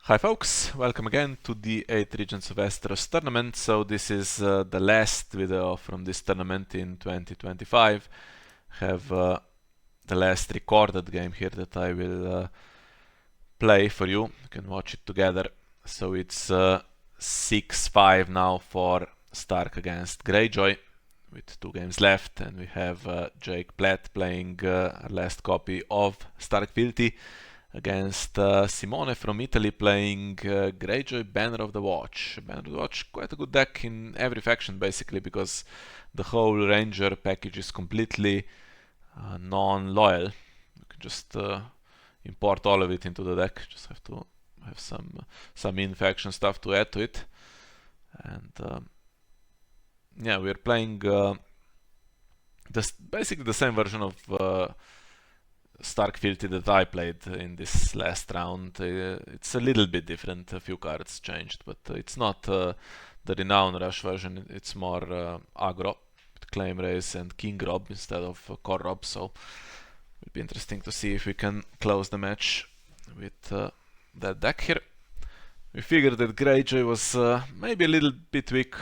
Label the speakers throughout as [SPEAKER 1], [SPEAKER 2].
[SPEAKER 1] Hi folks, welcome again to the 8 Regents of Westeros tournament. So this is the last video from this tournament in 2025. Have the last recorded game here that I will play for you. You can watch it together. So it's 6-5 now for Stark against Greyjoy with 2 games left, and we have Jake Platt playing our last copy of Stark Fealty against Simone from Italy playing Greyjoy Banner of the Watch. Banner of the Watch, quite a good deck in every faction basically, because the whole Ranger package is completely non-loyal. You can just import all of it into the deck. Just have to have some in-faction stuff to add to it. And yeah, we're playing basically the same version of Stark Fealty that I played in this last round. It's a little bit different, a few cards changed, but it's not the Renown Rush version, it's more aggro, with Claim Race and King Rob instead of Core Rob, so it'll be interesting to see if we can close the match with that deck here. We figured that Greyjoy was maybe a little bit weak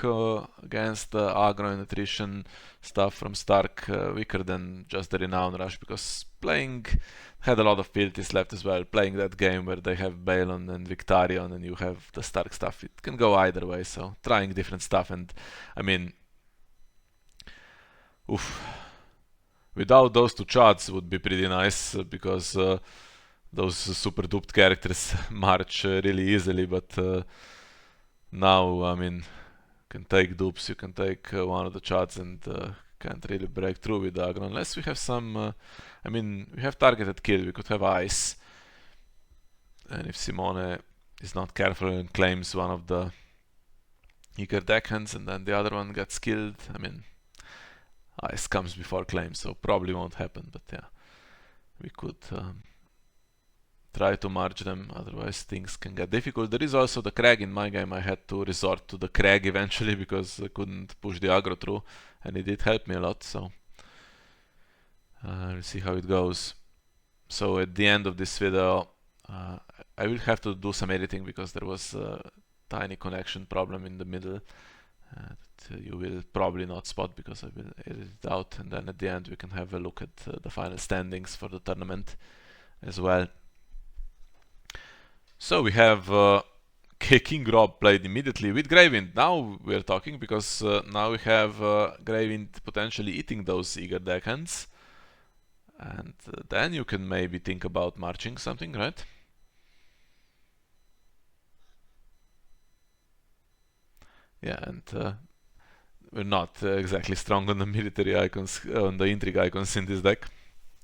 [SPEAKER 1] against the aggro and attrition stuff from Stark, weaker than just the Renown Rush, because had a lot of fealties left as well. Playing that game where they have Balon and Victarion and you have the Stark stuff, it can go either way, so trying different stuff. And I mean, without those two charts would be pretty nice, because those super duped characters march really easily, but now, I mean, you can take dupes, you can take one of the charts and can't really break through with the aggro unless we have some, I mean, we have targeted kill, we could have ice, and if Simone is not careful and claims one of the eager deckhands and then the other one gets killed, I mean, ice comes before claim, so probably won't happen, but yeah, we could try to march them, otherwise things can get difficult. There is also the Crag in my game. I had to resort to the Crag eventually because I couldn't push the aggro through, and it did help me a lot, so we'll see how it goes. So at the end of this video I will have to do some editing because there was a tiny connection problem in the middle that you will probably not spot because I will edit it out, and then at the end we can have a look at the final standings for the tournament as well. So we have King Rob played immediately with Greywind. Now we're talking because now we have Greywind potentially eating those eager deckhands. And then you can maybe think about marching something, right? Yeah, and we're not exactly strong on the military icons, on the intrigue icons in this deck.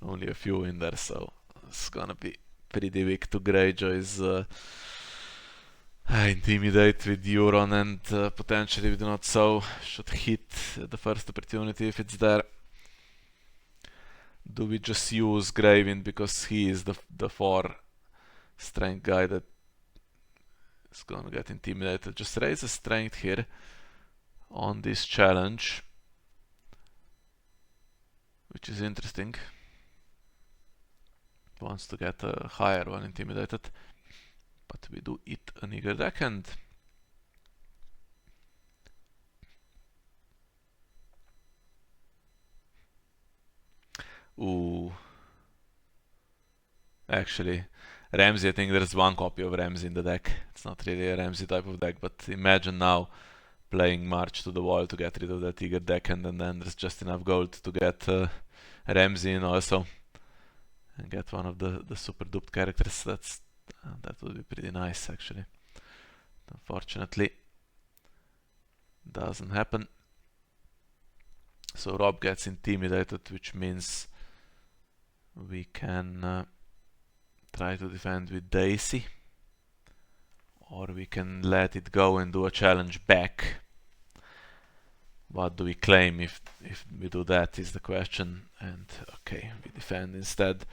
[SPEAKER 1] Only a few in there, so it's gonna be pretty weak to Greyjoy's Intimidate with Euron, and potentially with Not So should hit the first opportunity if it's there. Do we just use Greywind because he is the 4 strength guy that is gonna get intimidated? Just raise a strength here on this challenge, which is interesting. Wants to get a higher one intimidated, but we do eat an eager deckhand. Ooh. Actually, Ramsey, I think there's one copy of Ramsey in the deck. It's not really a Ramsey type of deck, but imagine now playing March to the Wall to get rid of that eager deckhand, and then there's just enough gold to get Ramsey in also, and get one of the super duped characters. That would be pretty nice actually. Unfortunately, doesn't happen. So Rob gets intimidated, which means we can try to defend with Daisy, or we can let it go and do a challenge back. What do we claim if we do that is the question. And okay, we defend instead.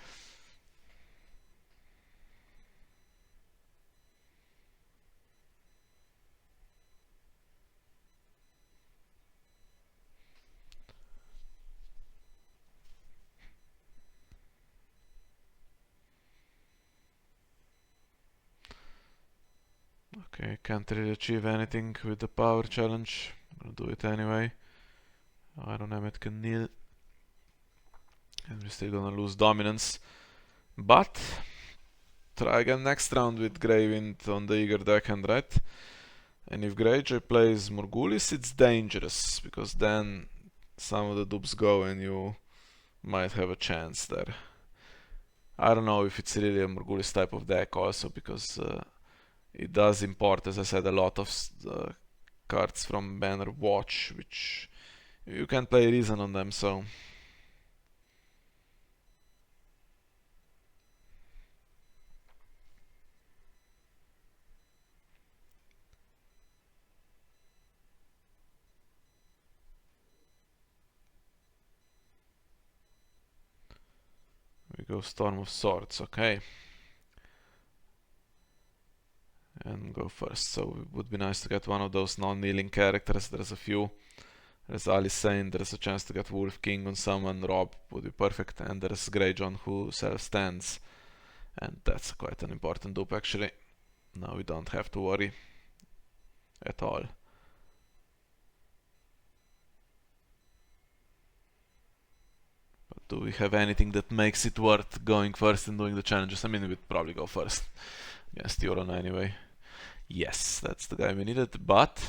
[SPEAKER 1] Okay, can't really achieve anything with the power challenge. I'm gonna do it anyway. Iron Emmet can kneel. And we're still gonna lose dominance. But try again next round with Greywind on the eager deckhand, right? And if Greyjoy plays Morgulis, it's dangerous, because then some of the dupes go and you might have a chance there. I don't know if it's really a Morgulis type of deck also, because it does import, as I said, a lot of cards from Banner Watch, which you can play Reason on them, so... We go Storm of Swords, okay. And go first, so it would be nice to get one of those non-kneeling characters. There's a few. As Ali is saying, there's a chance to get Wolf King on someone. Rob would be perfect, and there's Greyjoy who self-stands. And that's quite an important dupe actually. Now we don't have to worry at all. But do we have anything that makes it worth going first and doing the challenges? I mean, we'd probably go first against Euron anyway. Yes, that's the guy we needed, but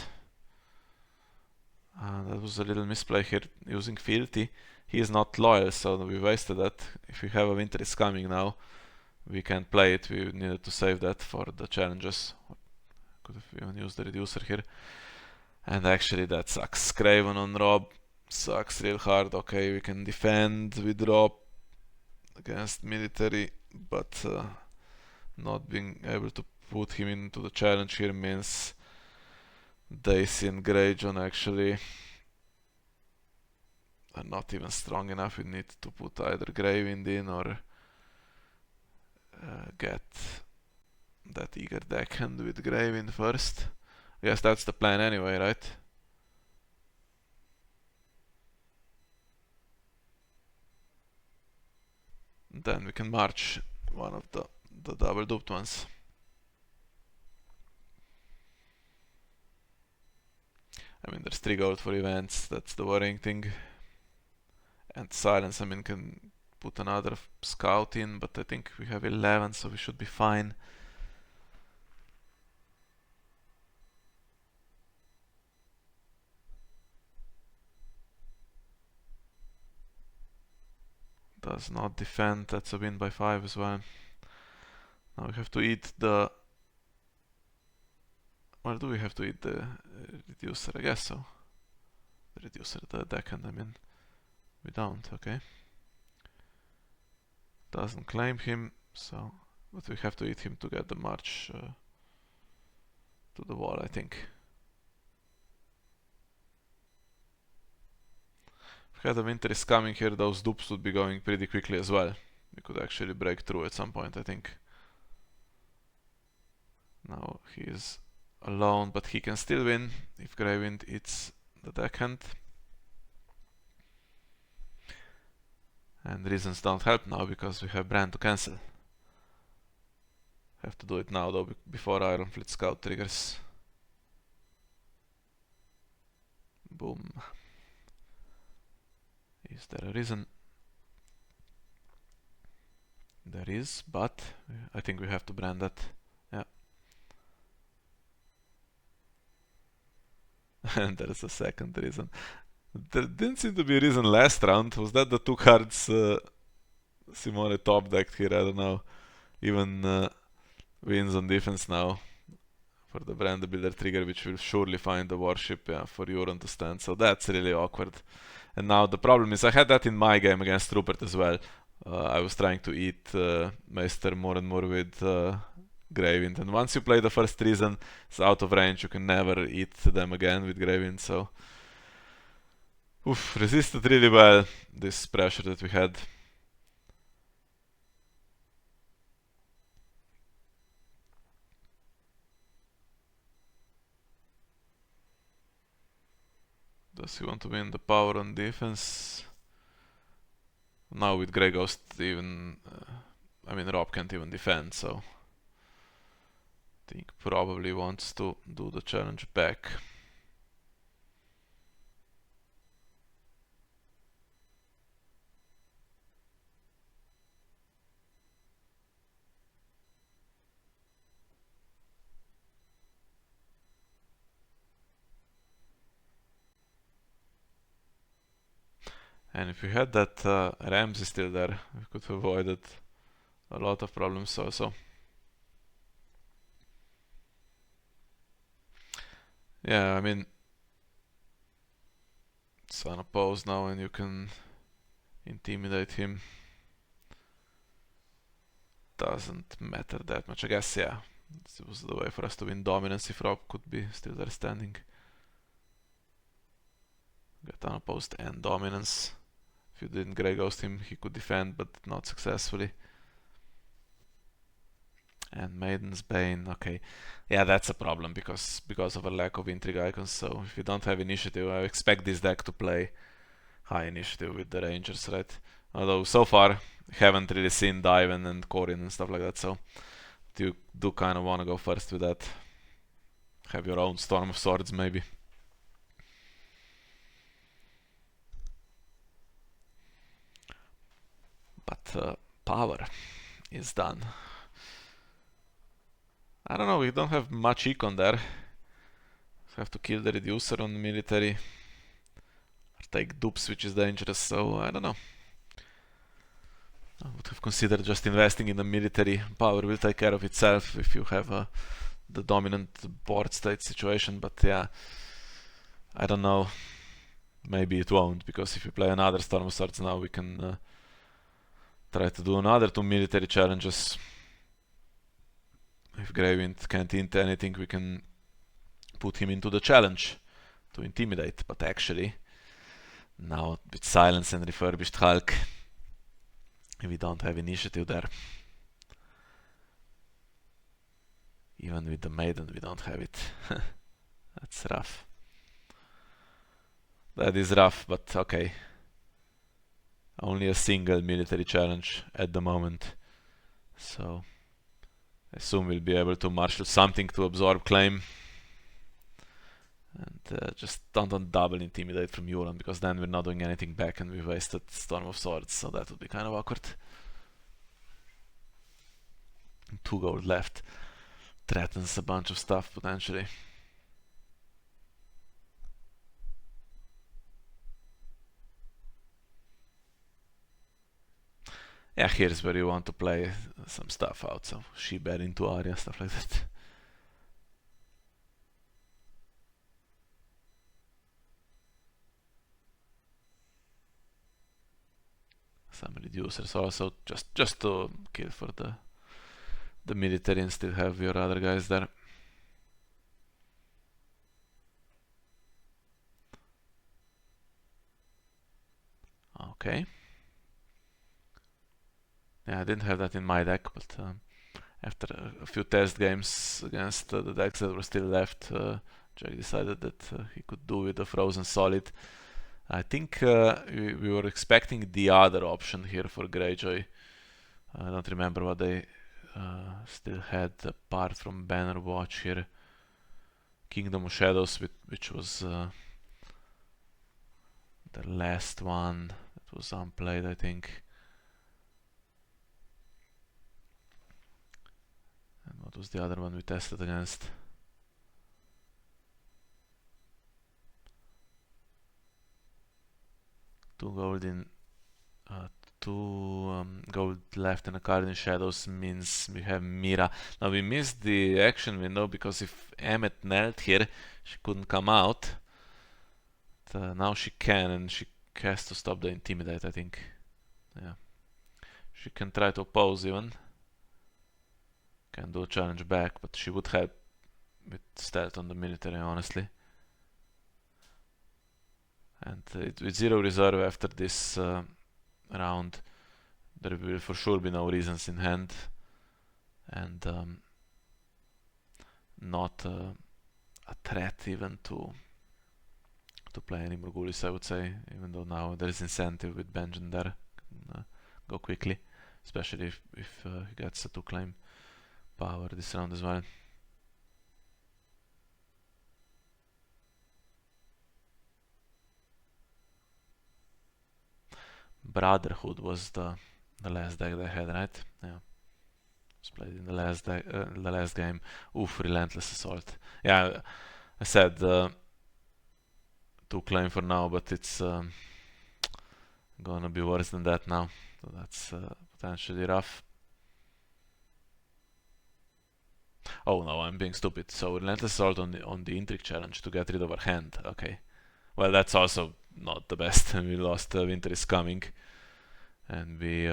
[SPEAKER 1] that was a little misplay here using Fealty. He is not loyal, so we wasted that. If we have a Winter is Coming now, we can't play it. We needed to save that for the challenges. Could have even used the reducer here. And actually that sucks. Craven on Rob sucks real hard. Okay, we can defend with Rob against military, but not being able to put him into the challenge here means Daisy and Greyjoy actually are not even strong enough. We need to put either Greywind in or get that eager deckhand with Greywind first. I guess that's the plan anyway, right? Then we can march one of the double duped ones. I mean, there's 3 gold for events, that's the worrying thing. And silence, I mean, can put another scout in, but I think we have 11, so we should be fine. Does not defend, that's a win by 5 as well. Now we have to eat the... Or do we have to eat the reducer? I guess so. The reducer, the deckhand, I mean. We don't, okay. Doesn't claim him, so... But we have to eat him to get the march to the wall, I think. If we had a Winter is Coming here, those dupes would be going pretty quickly as well. We could actually break through at some point, I think. Now he is alone, but he can still win if Greywind eats the deckhand. And reasons don't help now because we have Bran to cancel. Have to do it now though, before Ironfleet Scout triggers. Boom. Is there a reason? There is, but I think we have to brand that. Yeah. And there's a second reason. There didn't seem to be a reason last round. Was that the 2 cards Simone top decked here? I don't know. Even wins on defense now for the Brand Builder trigger, which will surely find the warship, yeah, for Euron to stand. So that's really awkward. And now the problem is I had that in my game against Rupert as well. I was trying to eat Meister more and more with Greywind, and once you play the first reason, it's out of range. You can never eat them again with Greywind, so... Oof, resisted really well this pressure that we had. Does he want to win the power on defense? Now with Grey Ghost even... I mean, Rob can't even defend, so... think probably wants to do the challenge back. And if we had that Ramsey still there, we could have avoided a lot of problems also. Yeah, I mean, it's unopposed now and you can intimidate him. Doesn't matter that much, I guess. Yeah, this was the way for us to win dominance if Rob could be still there standing. Get unopposed and dominance. If you didn't Grey Ghost him, he could defend, but not successfully. And Maiden's Bane, okay. Yeah, that's a problem because of a lack of intrigue icons. So if you don't have initiative, I expect this deck to play high initiative with the Rangers, right? Although so far, haven't really seen Diven and Corin and stuff like that, so you do kind of want to go first with that. Have your own Storm of Swords, maybe. But power is done. I don't know, we don't have much econ there. Have to kill the reducer on the military. Or take dupes, which is dangerous, so I don't know. I would have considered just investing in the military. Power will take care of itself if you have the dominant board state situation, but yeah, I don't know. Maybe it won't, because if you play another Storm of Swords now, we can try to do another 2 military challenges. If Greywind can't int anything, we can put him into the challenge to intimidate, but actually, now with Silence and Refurbished Hulk, we don't have initiative there. Even with the Maiden, we don't have it. That's rough. That is rough, but okay. Only a single military challenge at the moment. So, I assume we'll be able to marshal something to absorb claim. And just don't double intimidate from Euron, because then we're not doing anything back and we wasted Storm of Swords, so that would be kind of awkward. 2 gold left. Threatens a bunch of stuff potentially. Yeah, here's where you want to play some stuff out, so She-Bear into Arya, stuff like that. Some reducers also, just to kill for the military and still have your other guys there. Okay. Yeah, I didn't have that in my deck, but after a few test games against the decks that were still left, Jack decided that he could do with a Frozen Solid. I think we were expecting the other option here for Greyjoy. I don't remember what they still had apart from Banner Watch here. Kingdom of Shadows, which was the last one that was unplayed, I think. And what was the other one we tested against? Two gold left and a card in Shadows means we have Mira. Now we missed the action window because if Emmet knelt here, she couldn't come out. But, now she can, and she has to stop the Intimidate, I think. Yeah. She can try to oppose even. Can do a challenge back, but she would help with stealth on the military, honestly. And with 0 reserve after this round, there will for sure be no reasons in hand, and not a threat even to play any Morgulis, I would say, even though now there is incentive with Benjen there. Go quickly, especially if he gets a 2 claim power this round as well. Brotherhood was the last deck they had, right? Yeah. Was played in the last game. Oof, Relentless Assault. Yeah, I said to claim for now, but it's gonna be worse than that now. So that's potentially rough. Oh no, I'm being stupid. So Relentless Assault on the Intrigue challenge to get rid of our hand. Okay. Well, that's also not the best. We lost Winter is Coming, and we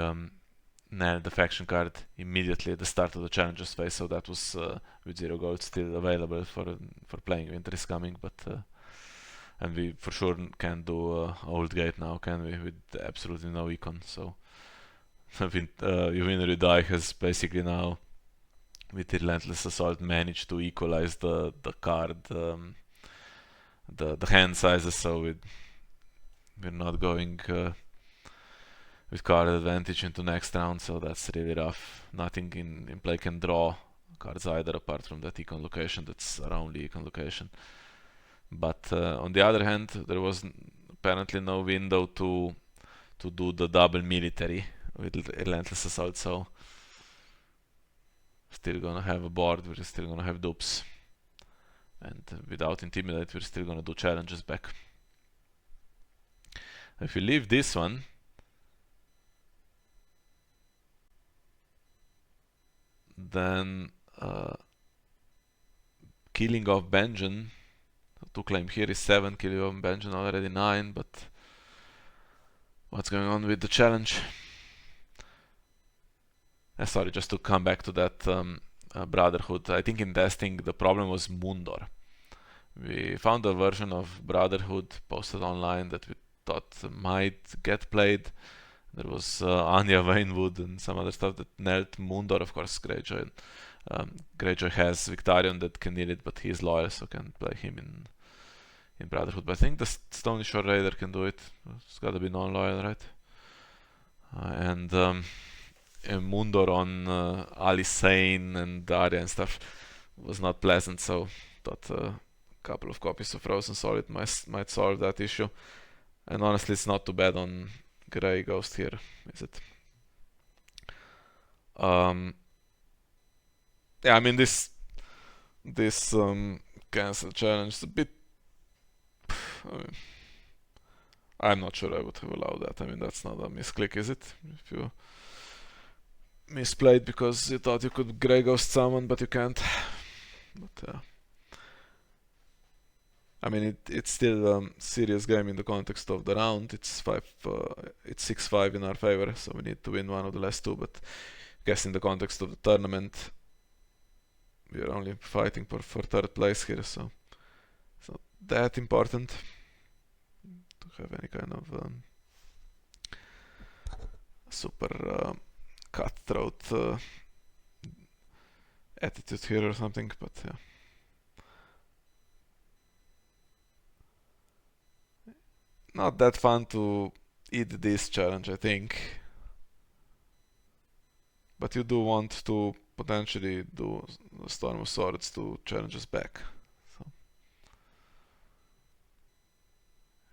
[SPEAKER 1] nailed the faction card immediately at the start of the challenges phase. So that was with 0 gold still available for playing Winter is Coming, but and we for sure can't do Old Gate now, can we? With absolutely no econ. So you win or you die has basically now with Relentless Assault managed to equalize the card the hand sizes, so we're not going with card advantage into next round, so that's really rough. Nothing in play can draw cards either apart from that econ location. That's our only econ location. But on the other hand, there was apparently no window to do the double military with Relentless Assault, so still gonna have a board, we're still gonna have dupes. And without Intimidate, we're still gonna do challenges back. If we leave this one, then killing off Benjen to claim here is 7, killing off Benjen already 9, but what's going on with the challenge? Sorry, just to come back to that Brotherhood. I think in testing the problem was Mundor. We found a version of Brotherhood posted online that we thought might get played. There was Anya Wainwood and some other stuff that knelt Mundor, of course, Greyjoy. Greyjoy has Victarion that can kneel it, but he's loyal, so can play him in Brotherhood. But I think the Stony Shore Raider can do it. It's gotta be non-loyal, right? And Mundor on Alicane and Arya and stuff was not pleasant, so thought a couple of copies of Frozen Solid might solve that issue. And honestly, it's not too bad on Grey Ghost here, is it? Yeah, I mean this cancel challenge is a bit. I mean, I'm not sure I would have allowed that. I mean, that's not a misclick, is it? If you misplayed because you thought you could Grey Ghost summon, but you can't. But I mean, it's still a serious game in the context of the round. It's 6-5 in our favor, so we need to win one of the last two. But I guess in the context of the tournament, we are only fighting for third place here, so it's not that important to have any kind of super cutthroat attitude here or something. But yeah. Not that fun to eat this challenge, I think. But you do want to potentially do the Storm of Swords to challenge us back. So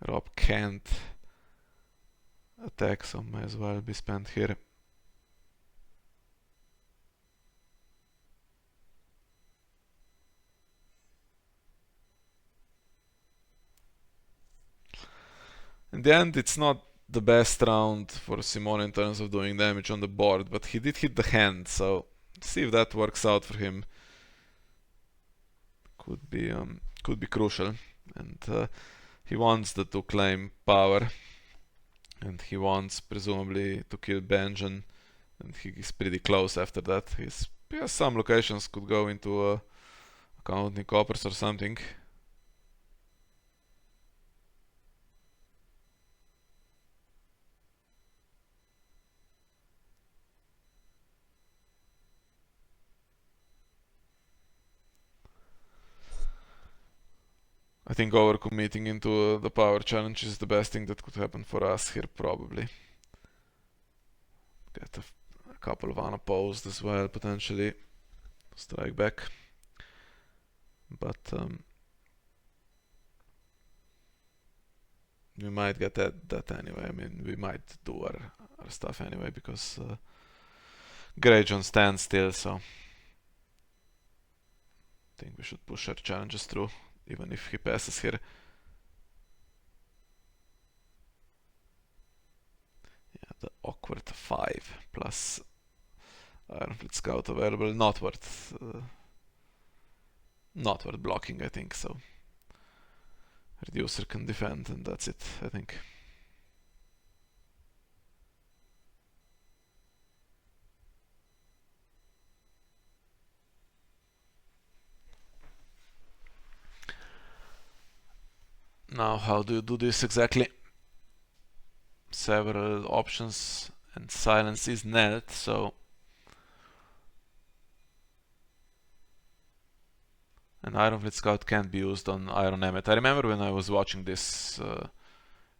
[SPEAKER 1] Rob can't attack, so might as well be spent here. In the end, it's not the best round for Simone in terms of doing damage on the board, but he did hit the hand, so see if that works out for him. Could be crucial, and he wants the to claim power, and he wants presumably to kill Benjen, and he's pretty close after that. He has some locations could go into counting coppers or something. I think overcommitting into the power challenge is the best thing that could happen for us here, probably. Get a couple of unopposed as well, potentially. Strike back. But we might get that anyway. I mean, we might do our stuff anyway, because Greyjoy stands still, so I think we should push our challenges through, even if he passes here. Yeah, the awkward 5 plus Ironfleet Scout available, not worth blocking, I think, so Reducer can defend, and that's it, I think. Now, how do you do this exactly? Several options, and silence is knelt, so... And Ironfleet Scout can't be used on Iron Emmet. I remember when I was watching this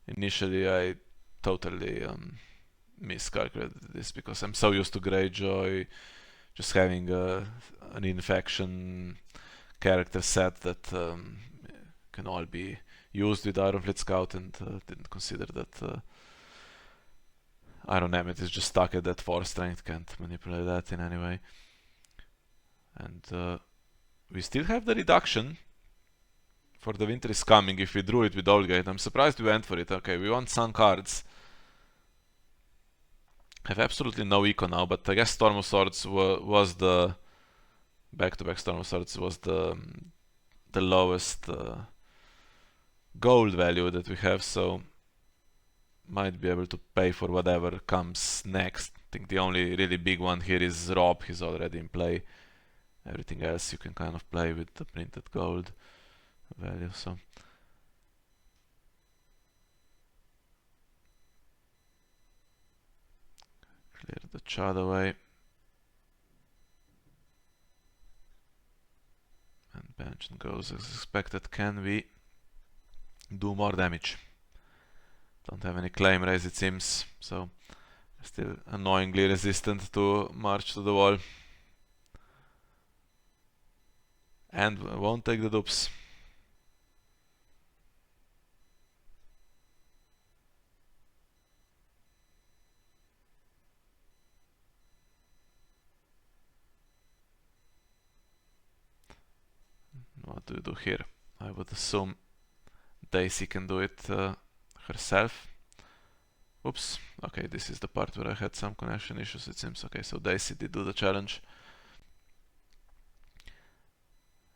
[SPEAKER 1] initially, I totally miscalculated this, because I'm so used to Greyjoy just having an infection character set that can all be used with Ironfleet Scout, and didn't consider that Iron Emmet is just stuck at that 4 strength, can't manipulate that in any way. And we still have the reduction for the Winter is Coming if we drew it with Oldgate. I'm surprised we went for it. Okay, we want some cards. Have absolutely no eco now, but I guess Storm of Swords was the... Back-to-back Storm of Swords was the lowest gold value that we have, so might be able to pay for whatever comes next. I think the only really big one here is Rob. He's already in play. Everything else you can kind of play with the printed gold value, so... Clear the Chad away. And Bench goes as expected. Can we do more damage? Don't have any claim raise, it seems, so still annoyingly resistant to march to the wall. And won't take the dupes. What do we do here? I would assume Daisy can do it herself. Oops. Okay, this is the part where I had some connection issues, it seems. Okay, so Daisy did do the challenge.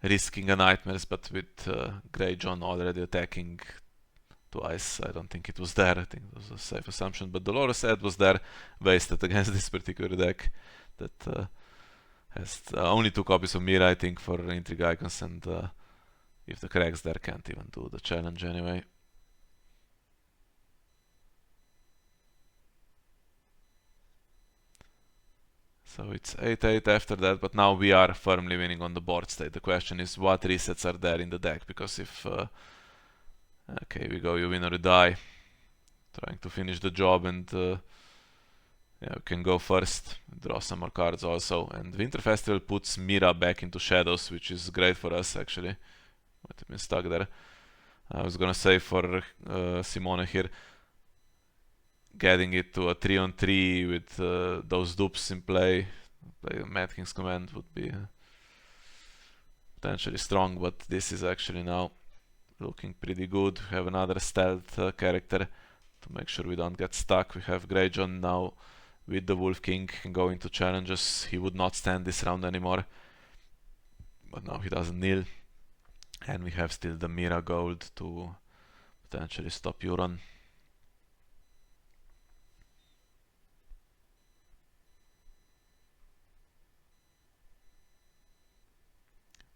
[SPEAKER 1] Risking a Nightmares, but with Greyjoy already attacking twice, I don't think it was there. I think it was a safe assumption. But Dolores Ed was there, wasted against this particular deck that has only 2 copies of Mira, I think, for Intrigue Icons, and if the cracks there, can't even do the challenge anyway. So it's 8-8 after that, but now we are firmly winning on the board state. The question is, what resets are there in the deck? Because if... okay, we go, you win or you die. Trying to finish the job, and yeah, we can go first, draw some more cards also. And Winter Festival puts Mira back into Shadows, which is great for us, actually. Might have been stuck there. I was gonna say for Simone here, getting it to a 3-on-3 with those dupes in play, play Mad King's Command would be potentially strong, but this is actually now looking pretty good. We have another stealth character to make sure we don't get stuck. We have Greyjoy now with the Wolf King, can go into challenges. He would not stand this round anymore, but now he doesn't kneel. And we have still the Mira Gold to potentially stop Euron.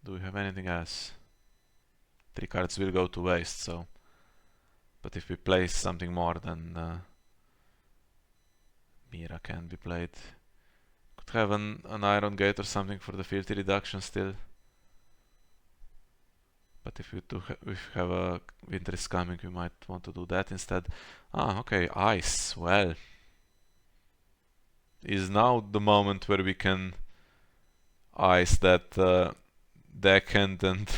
[SPEAKER 1] Do we have anything else? 3 cards will go to waste, so... But if we play something more, then Mira can be played. Could have an Iron Gate or something for the Fealty reduction still. But if we have a Winter is Coming, we might want to do that instead. Ah, okay, Ice. Well, is now the moment where we can ice that deckhand and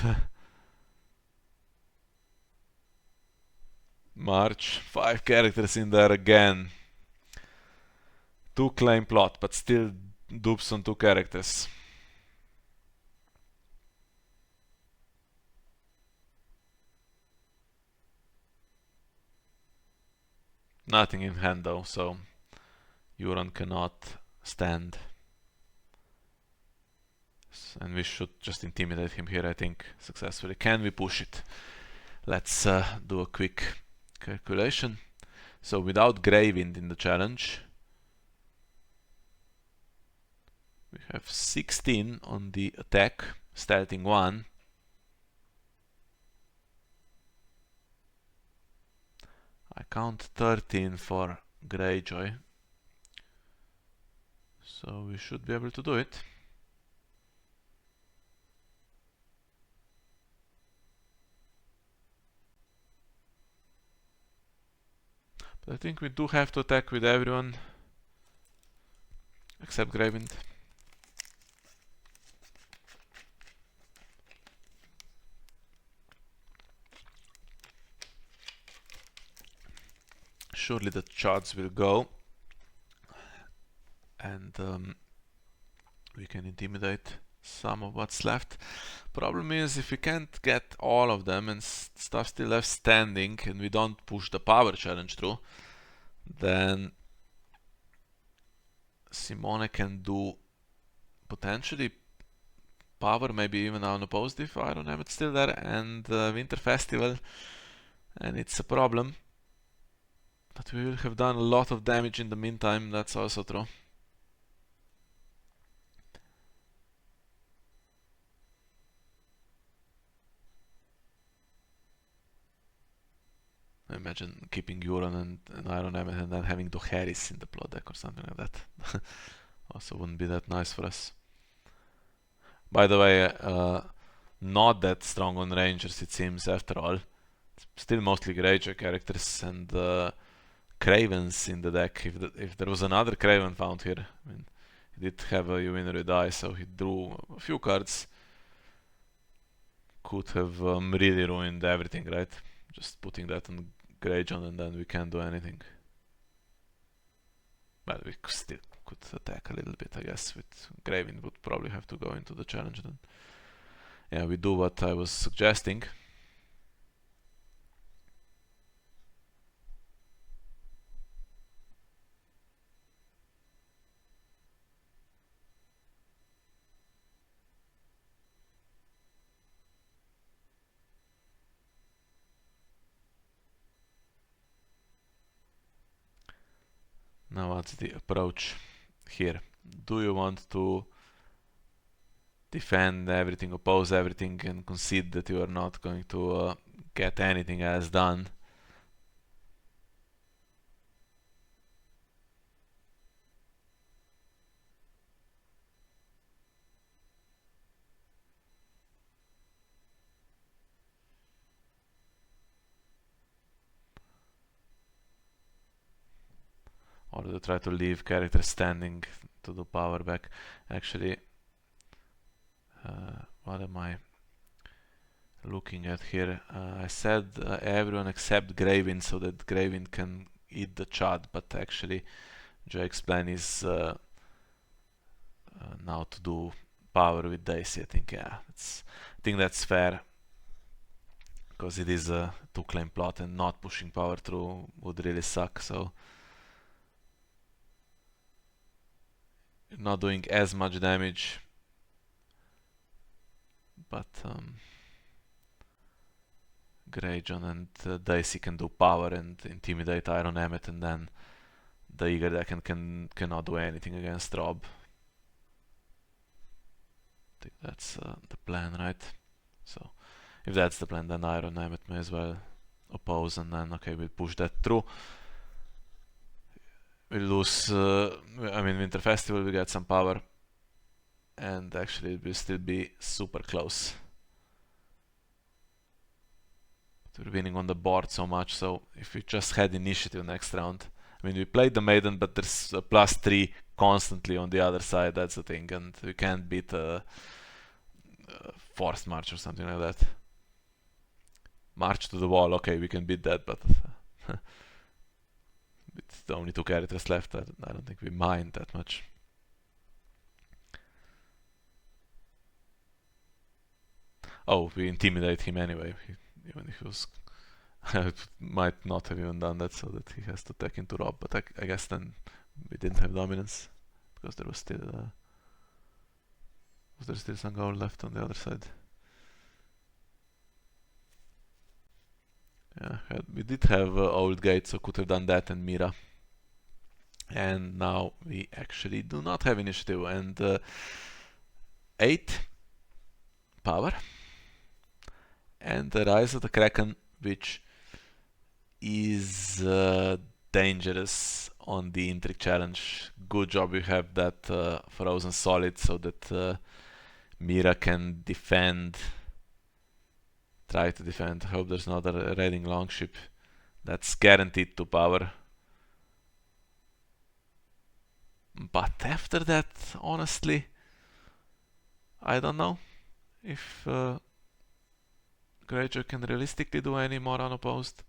[SPEAKER 1] March, 5 characters in there again. 2 claim plot, but still dupes on 2 characters. Nothing in hand though, so Euron cannot stand. And we should just intimidate him here, I think, successfully. Can we push it? Let's do a quick calculation. So without Greywind in the challenge, we have 16 on the attack, stealthing 1. I count 13 for Greyjoy. So we should be able to do it. But I think we do have to attack with everyone except Greywind. Surely the charts will go, and we can intimidate some of what's left. Problem is, if we can't get all of them and stuff still left standing and we don't push the power challenge through, then Simone can do potentially power, maybe even unopposed if I don't have it still there, and Winter Festival, and it's a problem. But we will have done a lot of damage in the meantime, that's also true. Imagine keeping Euron and Iron Emmet and then having Dohaeris in the plot deck or something like that. Also wouldn't be that nice for us. By the way, not that strong on Rangers it seems after all. Still mostly Greyjoy characters and Cravens in the deck. If there was another Craven found here, I mean, he did have a You Win or You Die, so he drew a few cards. Could have really ruined everything, right? Just putting that on Greyjoy and then we can't do anything. But we still could attack a little bit, I guess. With Greywind would probably have to go into the challenge then. Yeah, we do what I was suggesting. Now what's the approach here? Do you want to defend everything, oppose everything, and concede that you are not going to get anything else done? Or to try to leave characters standing to do power back. Actually, what am I looking at here? I said everyone except Greywind so that Greywind can eat the chad, but actually Jake's plan is now to do power with Daisy. I think, yeah, I think that's fair, because it is a 2-claim plot and not pushing power through would really suck. So you're not doing as much damage, but Greyjoy and Daisy can do power and intimidate Iron Emmet, and then the Eager deck cannot do anything against Rob. I think that's the plan, right? So if that's the plan, then Iron Emmet may as well oppose, and then okay, we'll push that through. We'll lose, I mean, Winter Festival, we get some power, and actually it will still be super close. But we're winning on the board so much, so if we just had initiative next round, I mean, we played the Maiden, but there's a +3 constantly on the other side, that's the thing, and we can't beat a Forced March or something like that. March to the Wall, okay, we can beat that, but With the only 2 characters left, I don't think we mind that much. Oh, we intimidate him anyway. Even if he was... I might not have even done that so that he has to take into Rob, but I guess then we didn't have dominance because there was still was there still some gold left on the other side? Yeah, we did have old gate, so could have done that and Mira. And now we actually do not have initiative, and 8 power and the Rise of the Kraken, which is dangerous on the Intrigue challenge. Good job you have that frozen solid so that Mira can defend, try to defend. Hope there's not a raiding longship. That's guaranteed 2 power. But after that, honestly, I don't know if Greyjoy can realistically do any more unopposed.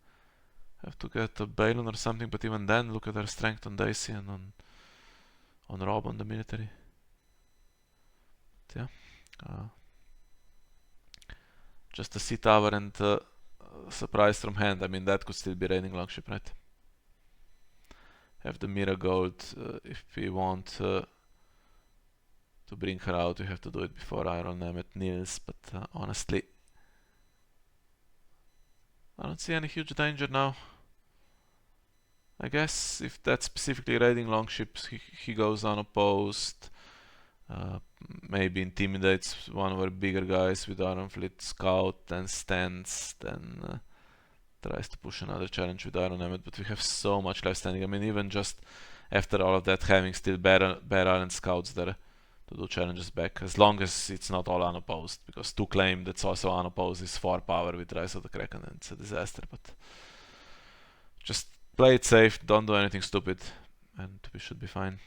[SPEAKER 1] Have to get a Balon or something, but even then, look at her strength on Daisy and on Rob on the military. But yeah, just a sea tower and surprise from hand. I mean, that could still be raiding longship, right? Have the Mira gold. If we want to bring her out, we have to do it before Iron Emmet kneels, but honestly, I don't see any huge danger now. I guess if that's specifically raiding longships, he goes unopposed. Maybe intimidates one of our bigger guys with Iron Fleet Scout, then stands, then tries to push another challenge with Iron Emmet, but we have so much life standing. I mean, even just after all of that, having still Bear Island Scouts there to do challenges back, as long as it's not all unopposed, because 2 claim that's also unopposed is 4 power with Rise of the Kraken, and it's a disaster, but just play it safe, don't do anything stupid, and we should be fine.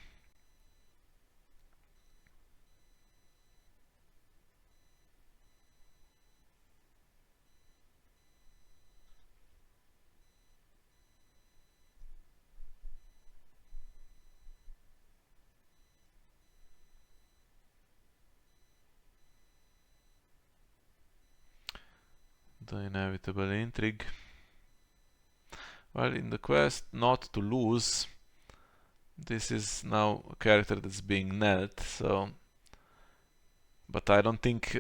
[SPEAKER 1] The inevitable intrigue. Well, in the quest not to lose, this is now a character that's being knelt, so... But I don't think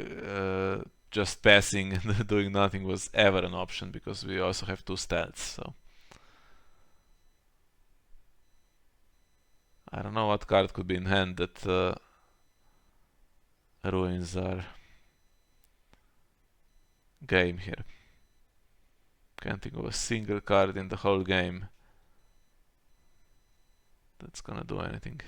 [SPEAKER 1] just passing and doing nothing was ever an option, because we also have 2 stats, so... I don't know what card could be in hand that ruins our game here. Can't think of a single card in the whole game that's gonna do anything.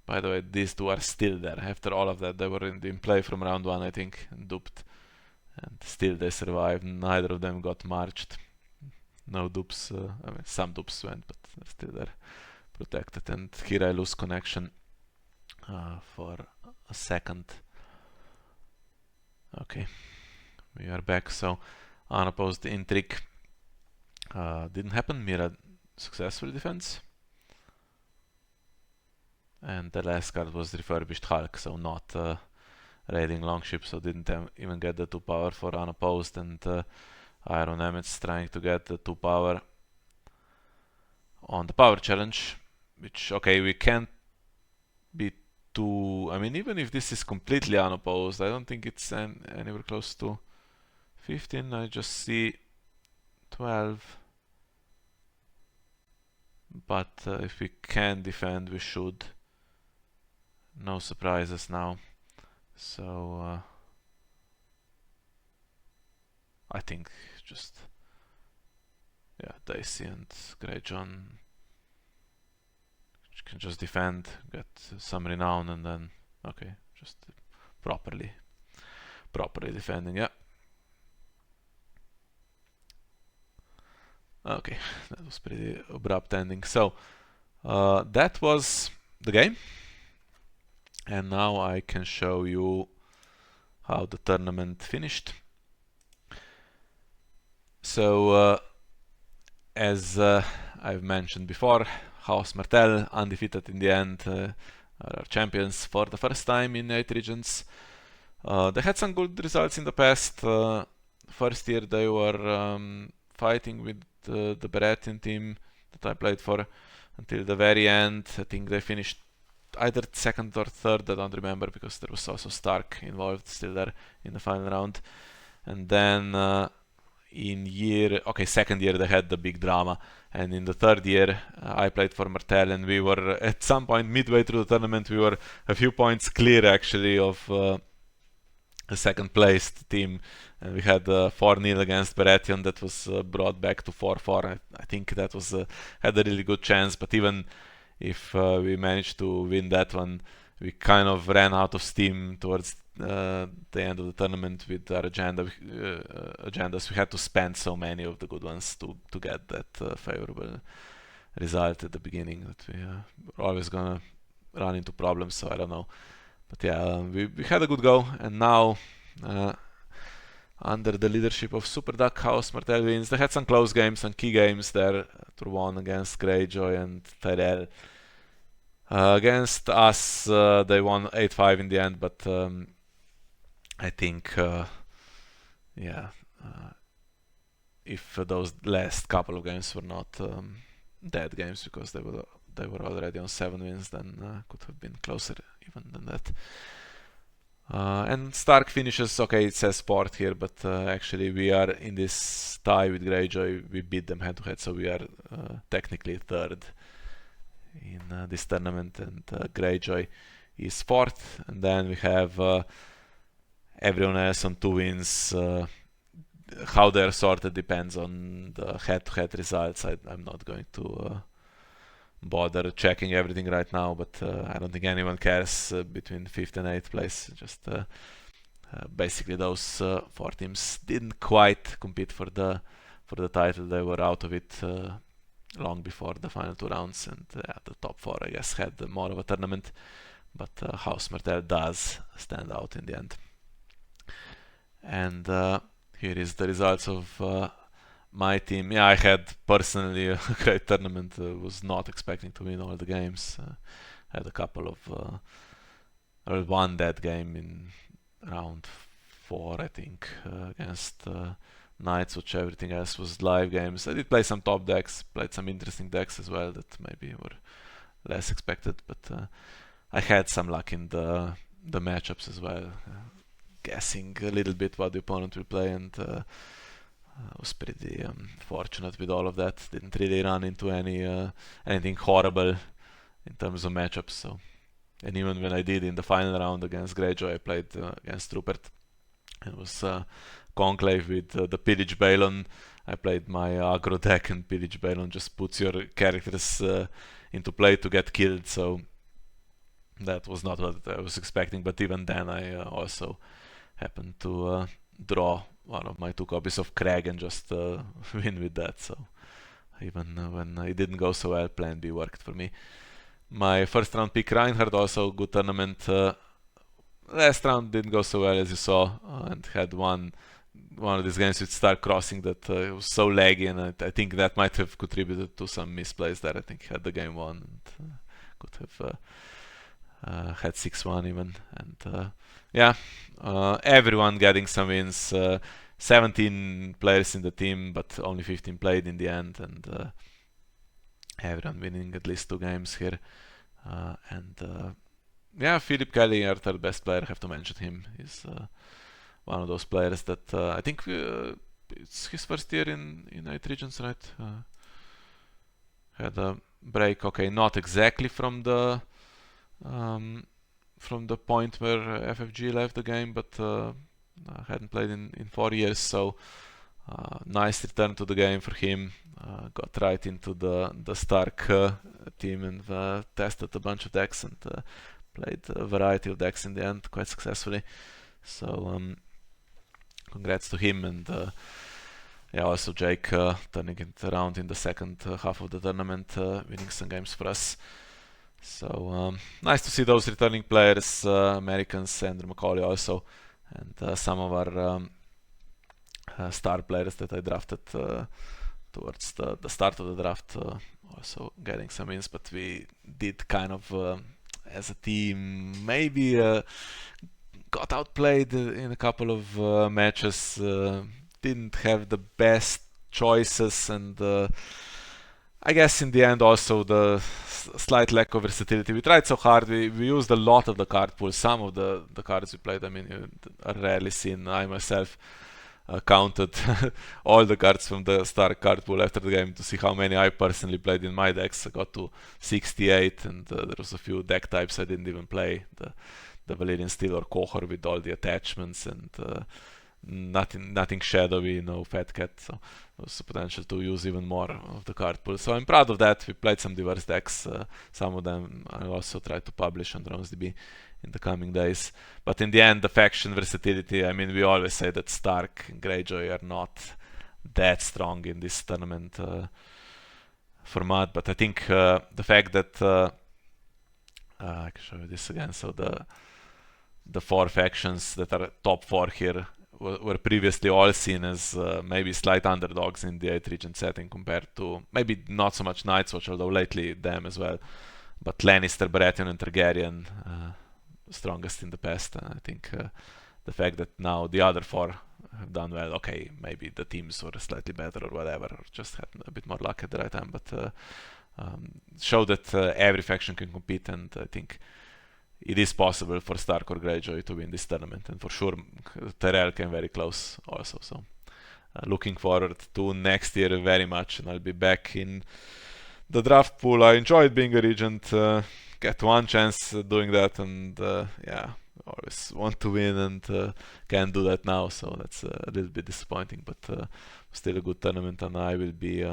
[SPEAKER 1] By the way, these 2 are still there. After all of that, they were in play from round 1, I think, and duped. And still they survived. Neither of them got marched. No dupes. I mean, some dupes went, but they're still there, protected. And here I lose connection for a second. Okay, we are back. So, unopposed intrigue didn't happen. Mira successfully defends. And the last card was refurbished Hulk, so not raiding longship, so didn't even get the 2 power for unopposed, and Iron Emmet's trying to get the 2 power on the power challenge, which, okay, we can't be too... I mean, even if this is completely unopposed, I don't think it's anywhere close to 15. I just see 12. But if we can defend, we should. No surprises now. So I think just, yeah, Daisy and Greyjoy can just defend, get some renown, and then okay, just properly defending. Yeah. Okay, that was pretty abrupt ending. So that was the game, and now I can show you how the tournament finished. So as I've mentioned before, House Martell undefeated in the end, are champions for the first time in 8 regions. They had some good results in the past. First year they were fighting with the Baratheon team that I played for until the very end. I think they finished either second or third, I don't remember, because there was also Stark involved still there in the final round. And then second year they had the big drama, and in the third year I played for Martell, and we were at some point midway through the tournament, we were a few points clear actually of a second placed team, and we had 4-0 against Baratheon that was brought back to 4-4. I think that was had a really good chance, but even if we managed to win that one, we kind of ran out of steam towards the end of the tournament with our agendas. We had to spend so many of the good ones to get that favorable result at the beginning that we were always gonna run into problems, so I don't know. But yeah, we had a good go, and now under the leadership of Super Duck, House Martell wins. They had some close games, some key games there. Turwan against Greyjoy and Tyrell. Against us, they won 8-5 in the end, but I think, if those last couple of games were not dead games, because they were already on 7 wins, then could have been closer even than that. And Stark finishes, okay, it says sport here, but actually we are in this tie with Greyjoy. We beat them head to head, so we are technically third in this tournament, and Greyjoy is fourth, and then we have everyone else on 2 wins. How they're sorted depends on the head-to-head results. I'm not going to bother checking everything right now, but I don't think anyone cares between 5th and 8th place. Just basically those 4 teams didn't quite compete for the title. They were out of it long before the final 2 rounds, and the top 4, I guess, had more of a tournament, but House Martell does stand out in the end. And here is the results of my team. Yeah, I had personally a great tournament. Was not expecting to win all the games. Had a couple of one dead game in round 4, I think, against Knights, which everything else was live games. I did play some top decks, played some interesting decks as well that maybe were less expected, but I had some luck in the matchups as well, guessing a little bit what the opponent will play, and I was pretty fortunate with all of that. Didn't really run into anything horrible in terms of matchups. So, and even when I did in the final round against Greyjoy, I played against Rupert. It was Conclave with the Pillage Balon. I played my aggro deck, and Pillage Balon just puts your characters into play to get killed. So that was not what I was expecting. But even then, I also happened to draw one of my 2 copies of Crag and just win with that. So even when it didn't go so well, plan B worked for me. My first round pick Reinhardt, also good tournament. Last round didn't go so well, as you saw, and had one of these games with Star Crossing that was so laggy, and I think that might have contributed to some misplays there. I think he had the game won and could have had 6-1 even. And everyone getting some wins. 17 players in the team, but only 15 played in the end, and everyone winning at least 2 games here. Philip Kelly, our third best player, I have to mention him. He's one of those players that I think it's his first year in 8 regions, right? Had a break, okay, not exactly from the point where FFG left the game, but hadn't played in 4 years, so nice return to the game for him. Got right into the Stark team and tested a bunch of decks, and played a variety of decks in the end quite successfully. So congrats to him, and yeah, also Jake turning it around in the second half of the tournament, winning some games for us. So nice to see those returning players, Americans, Andrew McCauley also, and some of our star players that I drafted towards the start of the draft, also getting some wins. But we did kind of, as a team, maybe got outplayed in a couple of matches. Didn't have the best choices, and I guess in the end also the slight lack of versatility. We tried so hard. We used a lot of the card pool. Some of the cards we played, I mean, are rarely seen. I myself counted all the cards from the start card pool after the game to see how many I personally played in my decks. I got to 68, and there was a few deck types I didn't even play. The Valyrian Steel or Cohort with all the attachments, and nothing shadowy, no Fat Cat. So there was the potential to use even more of the card pool. So I'm proud of that. We played some diverse decks. Some of them I also tried to publish on DronesDB in the coming days. But in the end, the faction versatility, I mean, we always say that Stark and Greyjoy are not that strong in this tournament format. But I think the fact that I can show you this again. So the four factions that are top four here were previously all seen as maybe slight underdogs in the 8 region setting compared to maybe not so much Night's Watch, although lately them as well. But Lannister, Baratheon, and Targaryen, strongest in the past. I think the fact that now the other four have done well, okay, maybe the teams were slightly better or whatever, or just had a bit more luck at the right time, but show that every faction can compete, and I think it is possible for Stark or Greyjoy to win this tournament, and for sure Tyrell came very close also. So looking forward to next year very much, and I'll be back in the draft pool. I enjoyed being a regent, get one chance doing that, and yeah, always want to win, and can't do that now, so that's a little bit disappointing, but still a good tournament, and I will be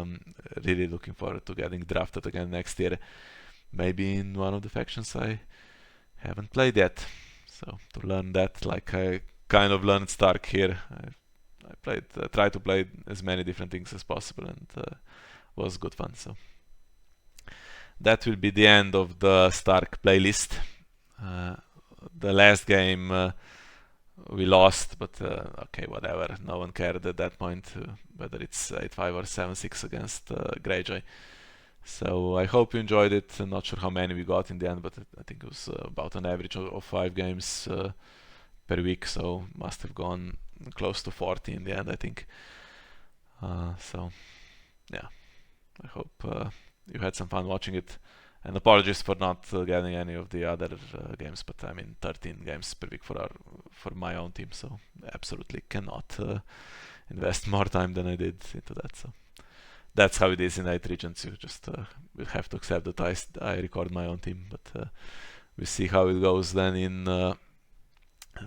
[SPEAKER 1] really looking forward to getting drafted again next year, maybe in one of the factions I haven't played yet. So to learn that, like I kind of learned Stark here, I tried to play as many different things as possible, and was good fun. So that will be the end of the Stark playlist. The last game we lost, but okay, whatever. No one cared at that point whether it's 8-5 or 7-6 against Greyjoy. So I hope you enjoyed it. I'm not sure how many we got in the end, but I think it was about an average of 5 games per week, so must have gone close to 40 in the end, I think. So yeah, I hope you had some fun watching it, and apologies for not getting any of the other games, but I mean 13 games per week for my own team, so absolutely cannot invest more time than I did into that. So that's how it is in 8 regions. You just will have to accept that I record my own team, but we'll see how it goes then in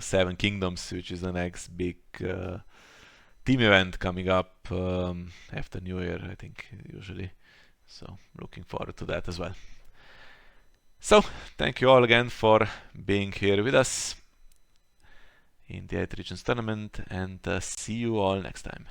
[SPEAKER 1] 7 Kingdoms, which is the next big team event coming up after New Year, I think, usually. So looking forward to that as well. So thank you all again for being here with us in the 8 Regions tournament, and see you all next time.